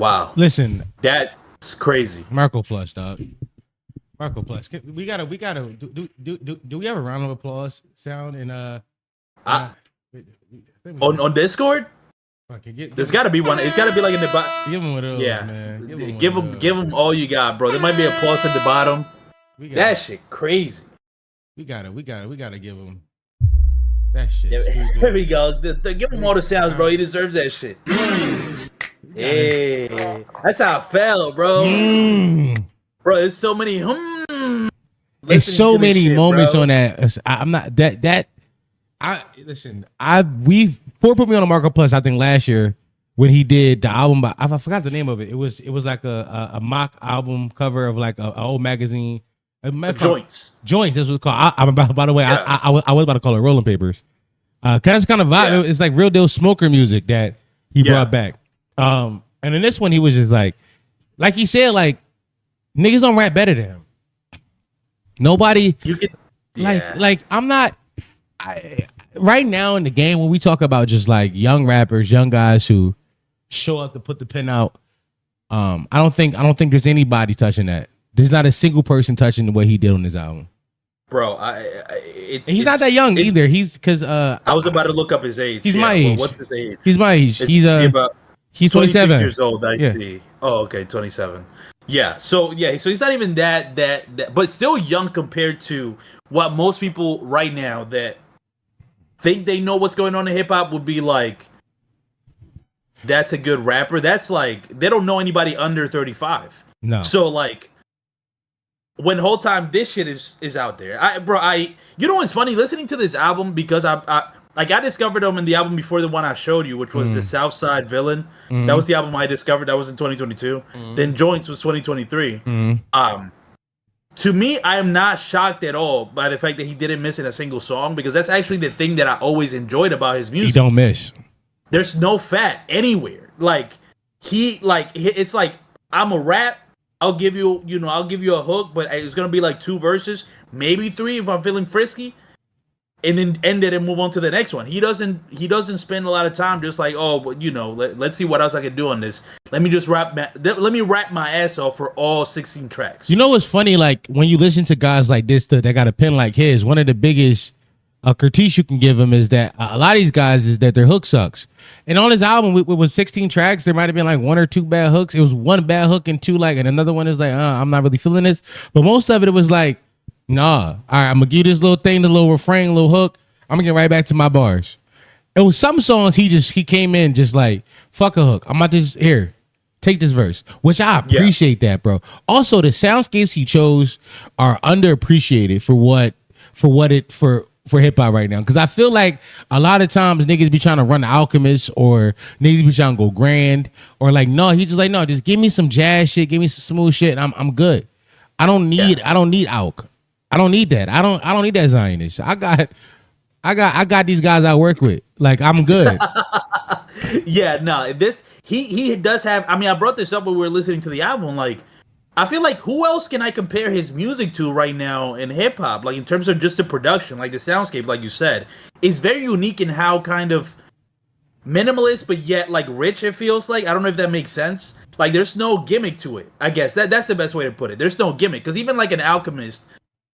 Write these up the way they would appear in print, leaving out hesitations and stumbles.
Wow. Listen, That's crazy. Marco Plus, dog. Marco Plus. We gotta. Do we have a round of applause sound? And On Discord, there's got to be one. It's got to be like in the bottom. Give him one of those, Yeah, man. give them all you got, bro. There might be applause at the bottom. That shit crazy. We gotta give him that shit. Yeah, there we go. Give him all the sounds, bro. He deserves that shit. Yeah, that's how I felt, bro. Bro, there's so many. It's so many shit, moments bro. on that. I'm not that. We put me on a Marco Plus. I think last year when he did the album, I forgot the name of it. It was like a mock album cover of like a old magazine. Joints. Joints. This was called. By the way, Yeah. I was about to call it Rolling Papers. Kind of vibe. Yeah. It's like real deal smoker music that he brought back. And in this one, he was just like he said, like niggas don't rap better than him. Nobody. You can Like I'm not. Right now in the game when we talk about just like young rappers, young guys who show up to put the pen out, I don't think there's anybody touching that. There's not a single person touching what he did on his album, bro. He's not that young either. He's because I was about to look up his age. He's my age. Well, what's his age? He's my age. He's about he's 27 years old. I Yeah. see. Oh, okay, 27. Yeah. So he's not even that, but still young compared to what most people right now that think they know what's going on in hip hop would be like. That's a good rapper. That's like they don't know anybody under 35. No. So like. When the whole time this shit is out there, you know what's funny? Listening to this album because I discovered them in the album before the one I showed you, which was the Southside Villain. That was the album I discovered. That was in 2022. Then Joints was 2023. To me, I am not shocked at all by the fact that he didn't miss in a single song because that's actually the thing that I always enjoyed about his music. He don't miss. There's no fat anywhere. It's like I'm a rap. I'll give you a hook, but it's gonna be like 2 verses, maybe 3 if I'm feeling frisky, and then end it and move on to the next one. He doesn't spend a lot of time just like, let's see what else I can do on this. Let me rap my ass off for all 16 tracks. You know what's funny? Like when you listen to guys like this that got a pen like his, one of the biggest critique you can give him is that a lot of these guys is that their hook sucks. And on his album, it was 16 tracks. There might have been like 1 or 2 bad hooks. It was 1 bad hook and 2 and another one is like, I'm not really feeling this. But most of it was like, nah. All right, I'm gonna give you this little thing, the little refrain, little hook. I'm gonna get right back to my bars. It was some songs he came in just like, fuck a hook. I'm about to just here. Take this verse, which I appreciate that, bro. Also, the soundscapes he chose are underappreciated for hip hop right now, because I feel like a lot of times niggas be trying to run the Alchemist or niggas be trying to go grand or like no, he just like no, just give me some jazz shit, give me some smooth shit, and I'm good. I don't need Alk. I don't need that. I don't need that Zionist. I got these guys I work with. Like I'm good. Yeah, no, he does have. I mean, I brought this up when we were listening to the album. Like, I feel like who else can I compare his music to right now in hip hop? Like in terms of just the production, like the soundscape, like you said, is very unique in how kind of minimalist but yet like rich it feels like. I don't know if that makes sense. Like there's no gimmick to it. I guess that's the best way to put it. There's no gimmick because even like an Alchemist,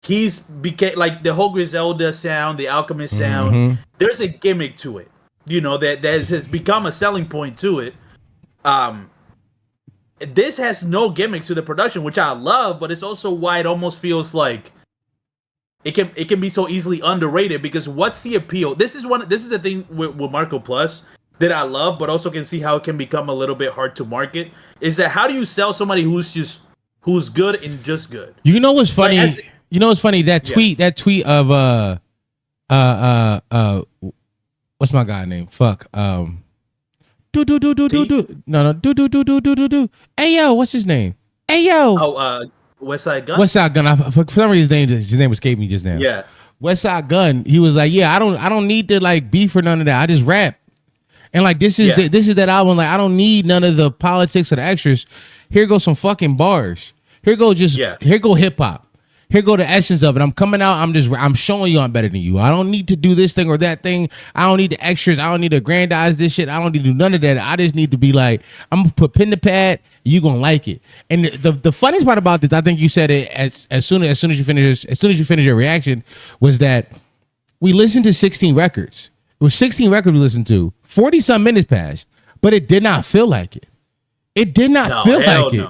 he's became like the whole Griselda sound, the Alchemist sound. There's a gimmick to it. You know that has become a selling point to it. This has no gimmicks to the production, which I love, but it's also why it almost feels like it can be so easily underrated. Because what's the appeal? This is the thing with Marco Plus that I love, but also can see how it can become a little bit hard to market. Is that how do you sell somebody who's good and just good? You know what's funny? That tweet of what's my guy name? Fuck. Do. Hey yo, what's his name? Hey yo. Westside Gun. Westside Gun. For some reason his name escaped me just now. Yeah. Westside Gun. He was like, yeah, I don't need to like beef or none of that. I just rap. And like this is that album. Like I don't need none of the politics or the extras. Here goes some fucking bars. Here go hip hop. here go the essence of it. I'm coming out. I'm showing you I'm better than you. I don't need to do this thing or that thing. I don't need the extras. I don't need to aggrandize this shit. I don't need to do none of that. I just need to be like, I'm gonna put pen to pad. You gonna like it. And the funniest part about this, I think you said it as soon as you finish your reaction, was that we listened to 16 records. It was 16 records we listened to. 40 some minutes passed, but it did not feel like it. It did not feel like it.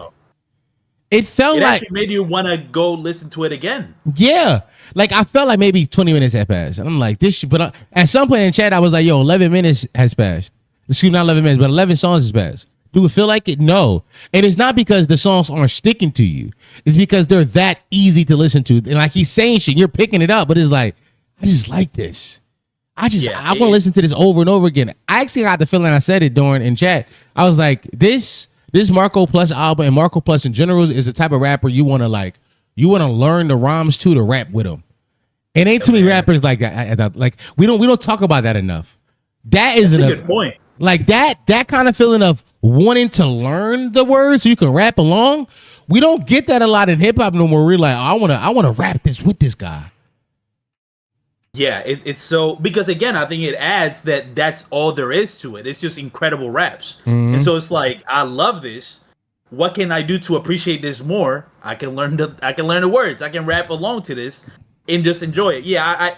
It felt like actually made you want to go listen to it again. Yeah. Like I felt like maybe 20 minutes had passed. And I'm like, this shit, but at some point in chat, I was like, yo, 11 minutes has passed. Excuse me, not 11 minutes, but 11 songs has passed. Do it feel like it? No. And it's not because the songs aren't sticking to you. It's because they're that easy to listen to. And like he's saying shit, you're picking it up, but it's like, I just like this. I want to listen to this over and over again. I actually got the feeling, I said it during in chat. I was like, this Marco Plus album and Marco Plus in general is the type of rapper you want to learn the rhymes to rap with them. It ain't too many rappers like that. Like we don't talk about that enough. That's a good point. Like that kind of feeling of wanting to learn the words so you can rap along. We don't get that a lot in hip hop no more. We're like, I want to rap this with this guy. Yeah, it's so, because again, I think it adds that's all there is to it. It's just incredible raps. Mm-hmm. And so it's like, I love this. What can I do to appreciate this more? I can learn the words. I can rap along to this and just enjoy it. Yeah,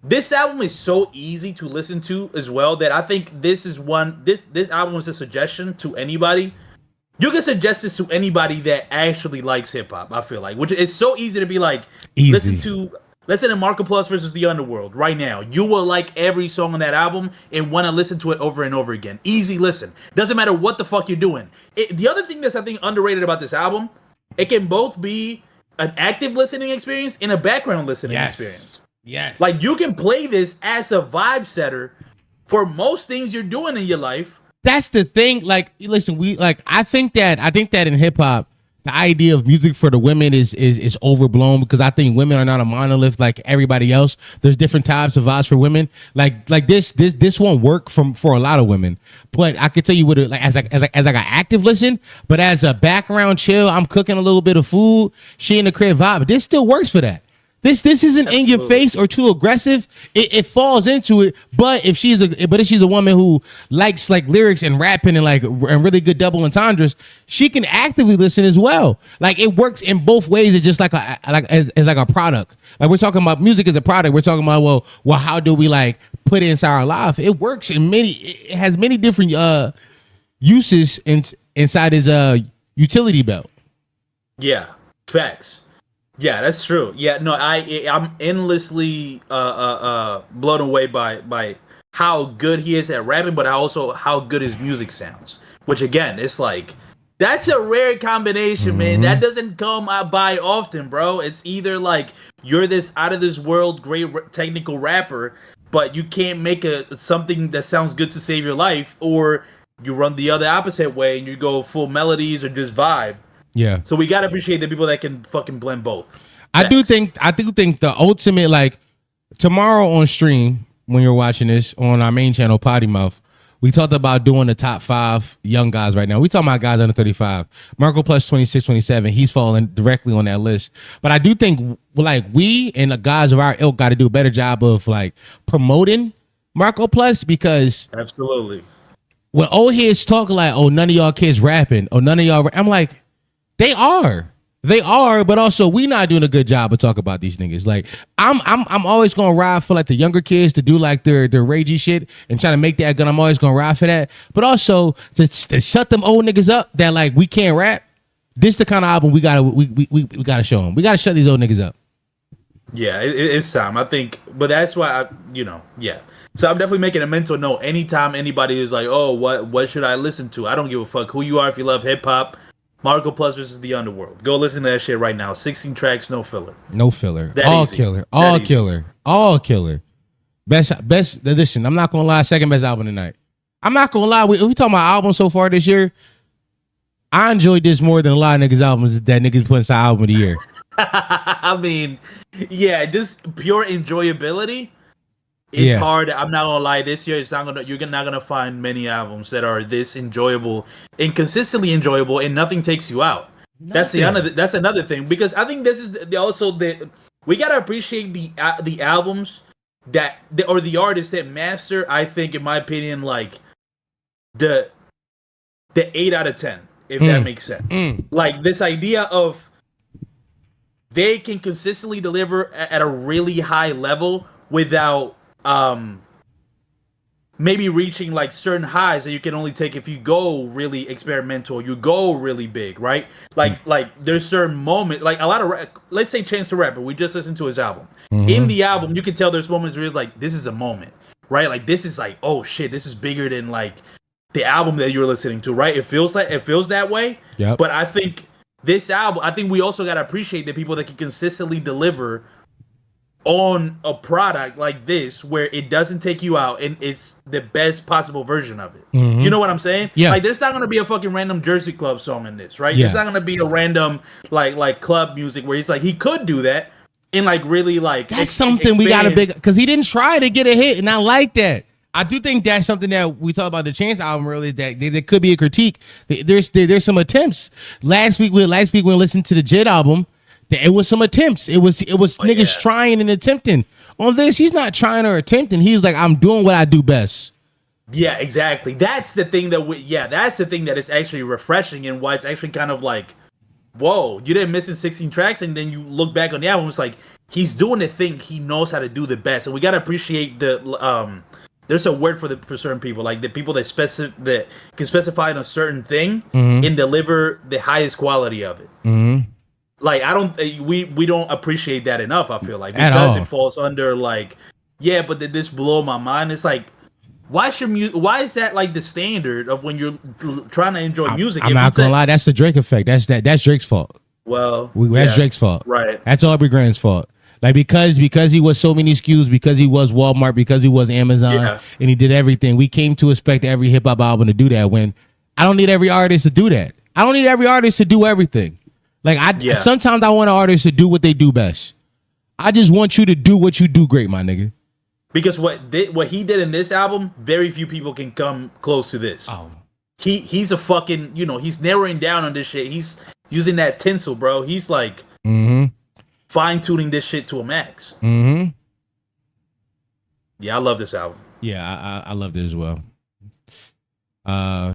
this album is so easy to listen to as well that I think this album is a suggestion to anybody. You can suggest this to anybody that actually likes hip hop, I feel like, which is so easy to be like, listen to Marco Plus versus The Underworld right now. You will like every song on that album and want to listen to it over and over again. Easy listen. Doesn't matter what the fuck you're doing. The other thing that's, I think, underrated about this album, it can both be an active listening experience and a background listening experience. Yes. Like, you can play this as a vibe setter for most things you're doing in your life. That's the thing. Like, listen, I think that in hip hop, the idea of music for the women is overblown, because I think women are not a monolith like everybody else. There's different types of vibes for women. Like this won't work for a lot of women. But I could tell you as like an active listen, but as a background chill, I'm cooking a little bit of food, she in the crib vibe. This still works for that. This isn't Absolutely. In your face or too aggressive. It falls into it. But if she's a woman who likes like lyrics and rapping and really good double entendres, she can actively listen as well. Like, it works in both ways. It's just like a product. Like, we're talking about music as a product. We're talking about well how do we like put it inside our life? It works it has many different uses inside his utility belt. Yeah, facts. Yeah, that's true. Yeah, no, I'm endlessly blown away by how good he is at rapping, but also how good his music sounds. Which, again, it's like, that's a rare combination, man. That doesn't come by often, bro. It's either like you're this out of this world great technical rapper, but you can't make something that sounds good to save your life, or you run the other opposite way and you go full melodies or just vibe. Yeah. So we gotta appreciate the people that can fucking blend both. I do think the ultimate, like, tomorrow on stream when you're watching this on our main channel, Potty Mouth, we talked about doing the top 5 young guys right now. We talking about guys under 35. Marco Plus 26, 27. He's falling directly on that list. But I do think like we and the guys of our ilk got to do a better job of like promoting Marco Plus, because Absolutely. When old heads talk like, oh, none of y'all kids rapping, or none of y'all, I'm like, They are, but also we not doing a good job of talking about these niggas. Like, I'm always gonna ride for like the younger kids to do like their ragey shit and trying to make that good. I'm always gonna ride for that. But also to shut them old niggas up that like we can't rap. This the kind of album we gotta show them. We gotta shut these old niggas up. Yeah, it's time, I think. But that's why yeah. So I'm definitely making a mental note. Anytime anybody is like, oh, what should I listen to? I don't give a fuck who you are. If you love hip hop, Marco Plus versus The Underworld. Go listen to that shit right now. 16 tracks, no filler. No filler. That all easy. Killer. All that killer. Easy. All killer. Best. Listen, I'm not gonna lie. Second best album tonight. I'm not gonna lie. We talking about albums so far this year. I enjoyed this more than a lot of niggas' albums that niggas put inside album of the year. I mean, yeah, just pure enjoyability. It's hard. I'm not gonna lie. This year, you're not gonna find many albums that are this enjoyable and consistently enjoyable, and nothing takes you out. That's another thing, because I think this is also the we gotta appreciate the albums or the artists that master. I think, in my opinion, like the 8 out of 10, if that makes sense. Like this idea of they can consistently deliver at a really high level without maybe reaching like certain highs that you can only take if you go really experimental, you go really big, right? Like there's certain moment, like a lot of let's say Chance the Rapper, we just listened to his album. In the album, you can tell there's moments where it's like, this is a moment, right? Like this is like, oh shit, this is bigger than like the album that you're listening to, right? It feels that way. Yep. But I think this album, I think we also gotta appreciate the people that can consistently deliver on a product like this, where it doesn't take you out and it's the best possible version of it. You know what I'm saying? Yeah. Like there's not gonna be a fucking random Jersey Club song in this, right? Yeah. There's not gonna be a random like club music where he's like, he could do that and like really like that's something we got to big, because he didn't try to get a hit, and I like that. I do think that's something that we talked about the Chance album earlier, that there could be a critique. There's some attempts. Last week we listened to the Jid album. It was some attempts. It was niggas trying and attempting. On this, he's not trying or attempting. He's like, I'm doing what I do best. Yeah, exactly. That's the thing that's the thing that is actually refreshing, and why it's actually kind of like, whoa, you didn't miss in 16 tracks, and then you look back on the album, it's like he's doing the thing he knows how to do the best, and we gotta appreciate the there's a word for certain people, like the people that can specify on a certain thing and deliver the highest quality of it. Like I don't, we don't appreciate that enough. I feel like, because it falls under like, yeah, but did this blow my mind? It's like, why is that like the standard of when you're trying to enjoy music? I'm not gonna lie, that's the Drake effect. That's Drake's fault. Well, that's Drake's fault. Right. That's Aubrey Grant's fault. Like because he was so many SKUs, because he was Walmart, because he was Amazon, and he did everything. We came to expect every hip hop album to do that. When I don't need every artist to do that. I don't need every artist to do everything. Like sometimes I want an artist to do what they do best. I just want you to do what you do great, my nigga. Because what he did in this album, very few people can come close to this. Oh. He's a fucking, he's narrowing down on this shit. He's using that tinsel, bro. He's like fine tuning this shit to a max. Yeah, I love this album. Yeah, I love it as well.